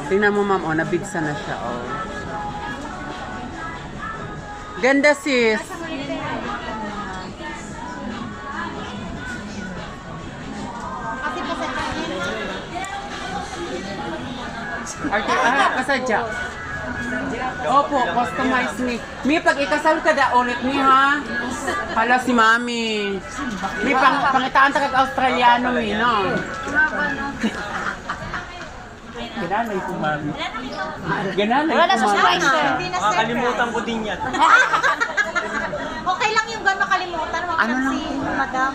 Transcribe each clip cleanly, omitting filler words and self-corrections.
Tingnan mo ma'am, oh, nabigsa na siya, oh. Ganda sis. Kasi pa sa Kasadya. Opo, customize ni. Mi, pag ikasal ka da ulit ni ha. Hala si mami. Mi, pangitaan tagag Australiano mi, no? Ganalay ko mami. Ganalay Wala na ko sa mami. surprise, sir. Hindi na sir. Makalimutan ko din yan. Okay lang yung gano'n makalimutan. Huwag Ano lang lang? si madam.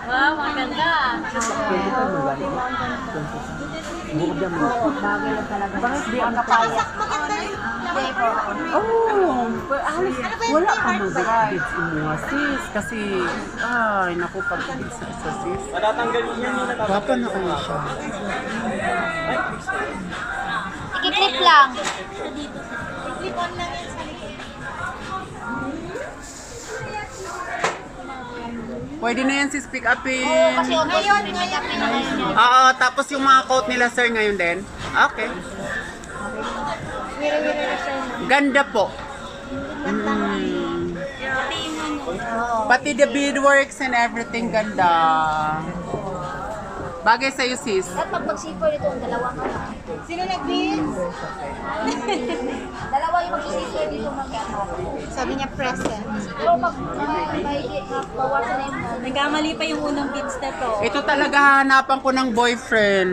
Wow, maganda. Bakit di ang Tsaka sak maganda yun. Oh, halos Ano ba yung wala team pa art mo ba? grades mo sis kasi ay naku pag sa sis. Matatanggalin yan yung natatanggal. Papa na kayo siya. Ikiklik lang. Clip on lang yan sa likod. Pwede na yan sis pick upin. Oo, kasi Ngayon, make-up na ngayon yan. Oo, tapos yung mga coat nila sir ngayon din. Okay. Wira-wira na sir. Ganda po. Pati the beadworks and everything ganda. Bagay sa'yo sis. At pag mag-zipper ito, dalawang Sino nag-beans? dalawa yung mag-zipper dito mag-anak. Sabi niya present. Pero pag bawasan na yung Nagkamali pa yung unang beats na to. Ito talaga hahanapan ko ng boyfriend.